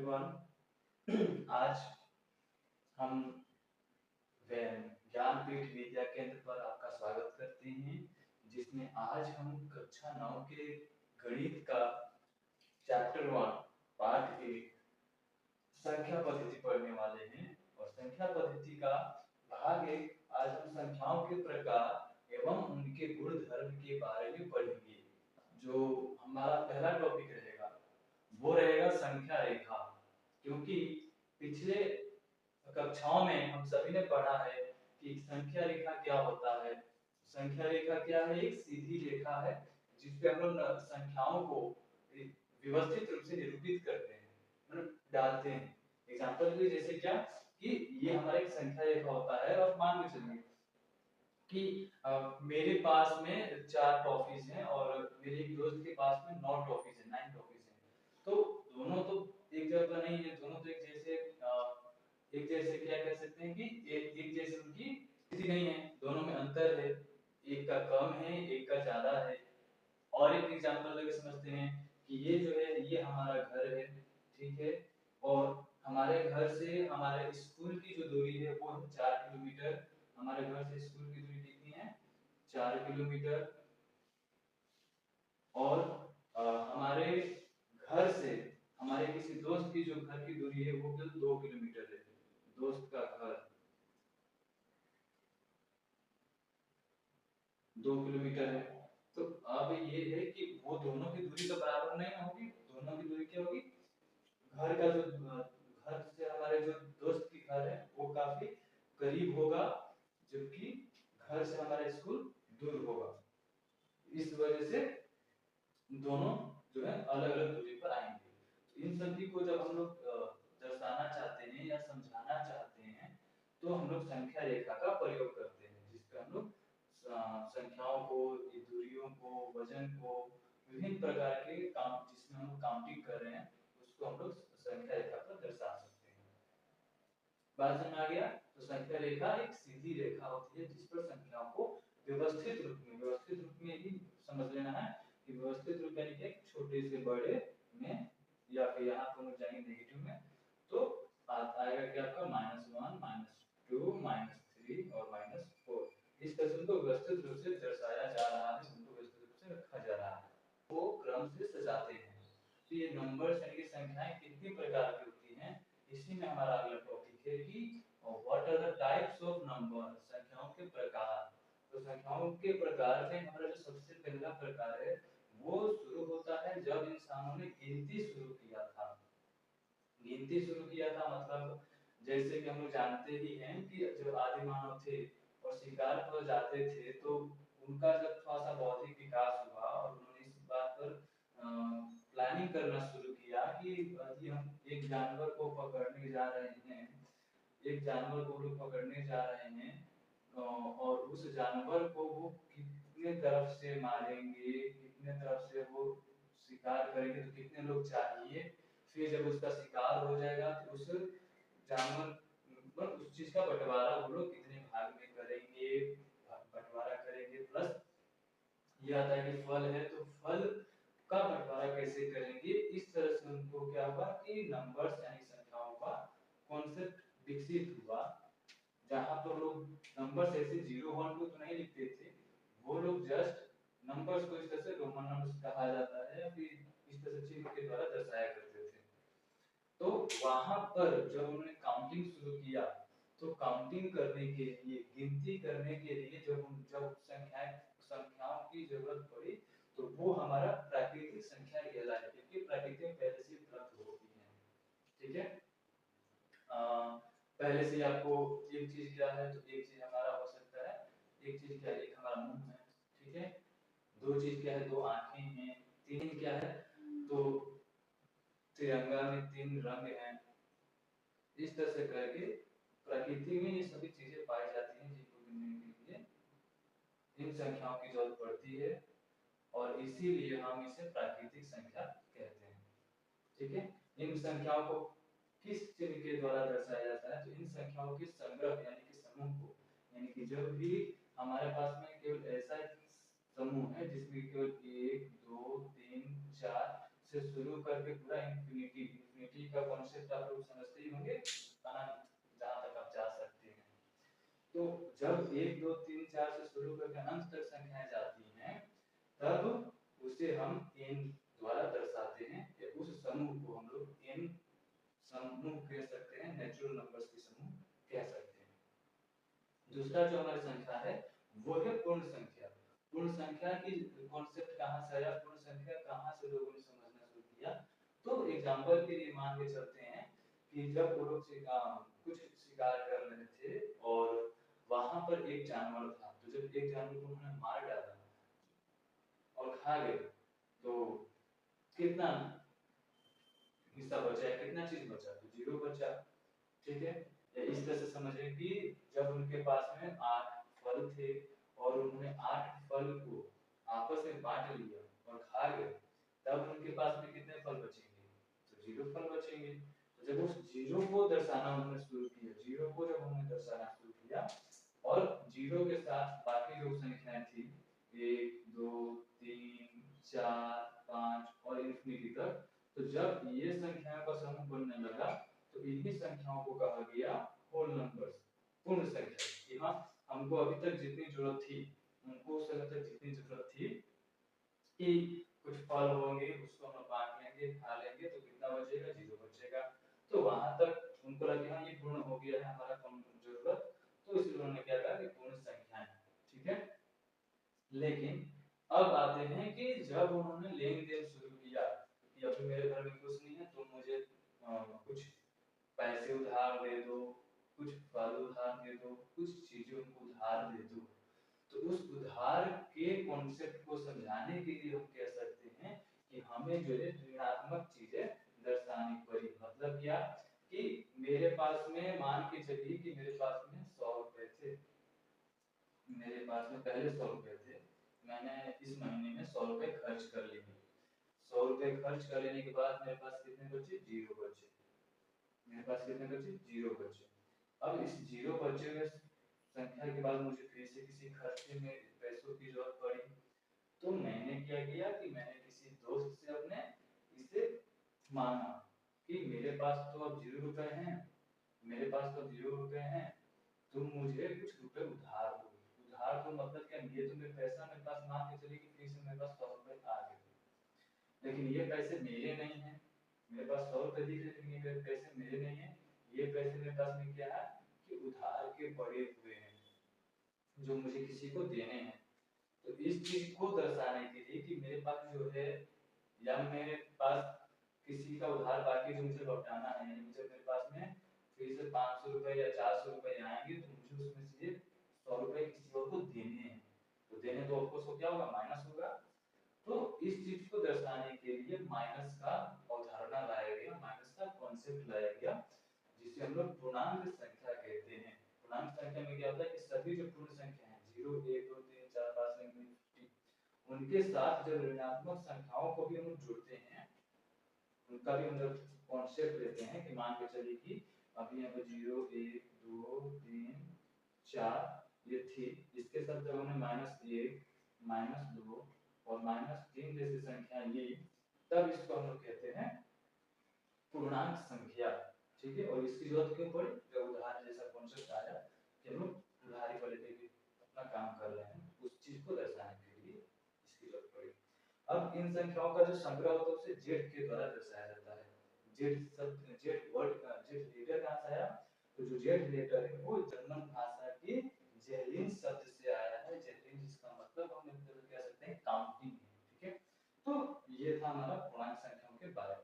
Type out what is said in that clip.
Everyone. आज हम ज्ञानपीठ विद्या केंद्र पर आपका स्वागत करते हैं, जिसमें आज हम कक्षा 9 के गणित का चैप्टर 1 पार्ट 1 संख्या पद्धति पढ़ने वाले हैं। और संख्या पद्धति का भाग 1 आज हम संख्याओं के प्रकार एवं उनके गुणधर्म के बारे में पढ़ेंगे। जो हमारा पहला टॉपिक रहेगा वो रहेगा संख्या रेखा, क्योंकि पिछले कक्षाओं में हम सभी ने पढ़ा है कि संख्या रेखा क्या होता है। संख्या रेखा क्या है? एक सीधी रेखा है जिसपे हम लोग संख्याओं को व्यवस्थित रूप से निरूपित करते हैं, मतलब डालते हैं। एग्जांपल के लिए जैसे क्या कि ये हमारा एक संख्या रेखा होता है और मान के चलिए कि मेरे पास में 4 टॉफीज हैं और मेरे एक दोस्त के पास में 9 टॉफीज हैं, 9 टॉफीज हैं। तो दोनों तो एक जगह पर नहीं है, दोनों तो एक जैसे क्या कह सकते हैं कि एक जैसे उनकी स्थिति नहीं है, दोनों में अंतर है, एक का कम है एक का ज्यादा है। और एक एग्जांपल लेके समझते हैं कि ये जो है ये हमारा घर है, ठीक है, और हमारे घर से हमारे स्कूल की जो दूरी है वो है 4 किलोमीटर। हमारे घर से स्कूल की दूरी कितनी है? 4 किलोमीटर। और हमारे घर से हमारे किसी दोस्त की जो घर की दूरी है वो केवल 2 किलोमीटर है। दोस्त का घर 2 किलोमीटर है। तो अब ये है कि वो दोनों की दूरी तो बराबर नहीं होगी, दोनों की दूरी क्या होगी? घर का जो घर से हमारे जो दोस्त की घर है वो काफी करीब होगा, जबकि घर से हमारा स्कूल दूर होगा। इस वजह से दोनों जो है अलग अलग दूरी पर आएंगे। तो इन सभी को जब हम लोग दर्शाना चाहते हैं या समझाना चाहते हैं तो हम लोग संख्या रेखा का प्रयोग करते हैं, जिसपे हम लोग संख्याओं को, दूरियों को, वजन को, विभिन्न प्रकार के काम जिसमें हम काउंटिंग कर रहे हैं उसको हम लोग संख्या रेखा पर दर्शा सकते हैं। बात समझ आ गया? तो संख्या रेखा एक सीधी रेखा होती है जिस पर संख्याओं को व्यवस्थित रूप में ही समझ लेना है कि व्यवस्थित रूप यानी कि छोटे से बड़े में, या फिर यहाँ पर हम जाएंगे नेगेटिव में, तो आएगा कि आपका -1, -2, -3 और -4। इस तरह से उनको व्यवस्थित रूप से दर्शाया जा रहा है, उनको व्यवस्थित रूप से रखा जा रहा है, वो क्रम से सजाते हैं। तो ये नंबर्स यानी कि संख्याएं कितनी प्रकार की होती हैं, इसी में हमारा अगला टॉपिक है कि what are the types of number, संख्याओं के प्रकार। तो संख्याओं के प्रकार में हमारा जो सबसे पहला प्रकार है वो शुरू होता है जब इंसानों ने गिनती शुरू किया था। गिनती शुरू किया था मतलब जैसे कि हम लोग जानते ही हैं कि जब आदि मानव थे और शिकार पर जाते थे तो उनका जब थोड़ा सा बौद्धिक विकास हुआ और उन्होंने इस बात पर प्लानिंग करना शुरू किया कि यदि हम एक जानवर को पकड़ने जा रहे हैं, एक जानवर को लोग पकड़ने जा रहे हैं और उस जानवर को वो कितने तरफ से मारेंगे, कितने तरफ से वो शिकार करेंगे, तो कितने लोग चाहिए, फिर जब उसका शिकार हो जाएगा तो उस जानवर उस चीज का बंटवारा वो लोग कितने भाग में करेंगे, बंटवारा करेंगे। प्लस ये आता है कि फल है तो फल का बंटवारा कैसे करेंगे। इस तरह से उनको क्या हुआ कि नंबर्स यानी संख्याओं का कॉन्सेप्ट विकसित हुआ, जहां पर लोग नंबर्स ऐसे 0 1 2 तो नहीं लिखते थे, वो लोग जस्ट नंबर्स को इस तरह से रोमन नंबर्स कहा जाता है, फिर इस तरह से चिन्ह के द्वारा दर्शाया करते थे। तो वहां पर जब उन्होंने काउंटिंग शुरू किया तो काउंटिंग करने के लिए, गिनती करने के लिए जब संख्याओं की जरूरत पड़ी तो वो हमारा प्राकृतिक संख्या कहलाए, क्योंकि प्रकृति में पहले से उपलब्ध होती है। ठीक है, पहले से आपको एक चीज क्या है, तो एक चीज हमारा हो सकता है, एक चीज क्या है, एक हमारा मुंह है, ठीक है, दो चीज क्या है, दो आंखें हैं, तीन क्या है, तो तिरंगा में 3 रंग हैं। इस तरह से करके प्रकृति में ये सभी चीजें पाई जाती हैं जिनको गिनने के लिए इन संख्याओं की जरूरत पड़ती है, और इसीलिए हम इसे प्राकृतिक संख्या कहते हैं। ठीक है, इन संख्याओं को किस चिन्ह के द्वारा दर्शाया जाता है, तो इन संख्याओं के संग्रह यानी कि समूह को, यानी कि जब भी हमारे पास में केवल ऐसा समूह है जिसमें केवल 1 2 3 4 से शुरू करके पूरा इंफिनिटी का कॉन्सेप्ट आप लोग समझते ही होंगे, अनंत जहां तक आप जा सकते हैं। तो जब 1 2 3 4 से शुरू करके अनंत तक संख्याएं जाती हैं, तब उसे हम n द्वारा दर्शाते हैं, या उस समूह को हम लोग n समूह कह सकते हैं, नेचुरल नंबर्स के समूह कह सकते हैं। दूसरा जो हमारी संख्या है वो है पूर्ण संख्या। पूर्ण संख्या की कॉन्सेप्ट कहां से आया, पूर्ण संख्या कहां से लोगों ने समझना शुरू किया? तो एग्जांपल के लिए मान के चलते हैं कि जब वो लोग कुछ शिकार कर रहे थे और वहां पर एक जानवर था, तो जब एक जानवर को उन्होंने मार डाला और खा गए, तो कितना हिस्सा बचा है, कितना चीज बचा? तो 0 बचा। ठीक है, इस तरह से समझें कि जब उनके पास में 8 फल थे और उन्होंने 8 फल को आपस में बांट लिया और खा गए, तब उनके पास में कितने फल बचेंगे? तो 0 फल बचेंगे। तो जब उस 0 को दर्शाना उन्होंने शुरू किया, 0 को जब उन्होंने दर्शाना शुरू किया और 0 के साथ बाकी जो संख्याएं थी 1 2 3 4 5 और इंफिनिटी तक, तो जब ये संख्याओं का समूह बनने लगा तो इन्हीं संख्याओं को कहा गया होल नंबर्स, पूर्ण संख्या। यहाँ हमको अभी तक जितनी जरूरत थी, उनको उस समय तक जितनी जरूरत थी कि कुछ फल होंगे उसको हम बांट लेंगे, खा लेंगे, तो कितना बचेगा? 0 बचेगा। तो वहां तक उनको लगा ये पूर्ण हो गया है हमारा जरूरत, तो इसलिए उन्होंने क्या कहा कि पूर्ण संख्याएं। ठीक है, लेकिन अब आते हैं कि जब उन्होंने लेन देन शुरू किया कि अभी मेरे घर में कुछ नहीं है, तुम मुझे कुछ पैसे उधार दे दो, कुछ फल उधार दे दो, कुछ चीजों उधार दे दो, तो उस उधार के कॉन्सेप्ट को समझाने के लिए हम कह सकते हैं कि हमें जो है ऋणात्मक चीजें दर्शानी पड़ी। मतलब क्या कि मेरे पास में मान के चलिए कि मेरे पास में 100 रुपए थे, मेरे पास में पहले 100 रुपए थे, मैंने इस महीने में 100 रुपए खर्च कर लिए। 100 रुपए खर्च कर लेने के बाद मेरे पास कितने बचे? 0 बचे। मेरे पास कितने बचे? 0 बचे। अब इस 0 बचे हुए संख्या के बाद मुझे फिर से किसी खर्चे में पैसों की जरूरत पड़ी, तो मैंने क्या किया कि मैंने किसी दोस्त से अपने इसे मांगा कि मेरे पास तो अब 0 रुपए हैं, मेरे पास तो 0 रुपए हैं, तुम मुझे कुछ रुपए उधार दो। उधार दो मतलब क्या? ये तो मेरे पैसा मेरे पास मान के चलिए कि फिर से मेरे पास 100 रुपए आ गए, लेकिन ये पैसे मेरे नहीं है। मेरे पास 100 रुपए दिख रहे, लेकिन ये मेरे पैसे मेरे नहीं है। ये पैसे मेरे पास में क्या है कि उधार के पड़े हुए हैं, जो मुझे किसी को देने हैं। तो इस चीज को दर्शाने के लिए कि मेरे पास जो है, या मेरे पास किसी का उधार बाकी जो मुझे लौटाना है, जब मेरे पास में फिर से 500 रुपए या 400 रुपए आएंगे, तो मुझे उसमें से 100 रुपए किसी और को देने हैं। तो देने तो आपको क्या होगा? माइनस होगा। तो इस चीज को दर्शाने के लिए माइनस का अवधारणा लाया गया, माइनस का कॉन्सेप्ट लाया गया, जिसे हम लोग पूर्णांक संख्या कहते हैं। पूर्णांक संख्या में क्या होता है कि सभी जो पूर्ण संख्या है 0 1 2 3 4 5 6 उनके साथ जब ऋणात्मक संख्याओं को भी हम जोड़ते हैं, उनका भी हम लोग कॉन्सेप्ट लेते हैं कि मान के चलिए कि अभी यहाँ पे 0 1 2 3 4 ये थी, इसके साथ जब हमने -1 -2 और -3 जैसी संख्या ली, तब इसको हम लोग कहते हैं पूर्णांक संख्या। ठीक है, और इसकी जरूरत क्यों पड़ी? जब उदाहरण जैसा कॉन्सेप्ट आया कि हम लोग उधारी वाले पे अपना काम कर रहे हैं, उस चीज को दर्शाने के लिए इसकी जरूरत पड़ी। अब इन संख्याओं का जो संग्रह होता है उसे जेड के द्वारा दर्शाया जाता है। जेड शब्द, जेड वर्ड का जेड लेटर कहां से आया? तो जो जेड लेटर है वो जर्मन भाषा के जेलिन शब्द से आया है। जेलिन जिसका मतलब हम कह सकते हैं काउंटिंग। ठीक है, तो ये था हमारा पूर्णांक संख्याओं के बारे में।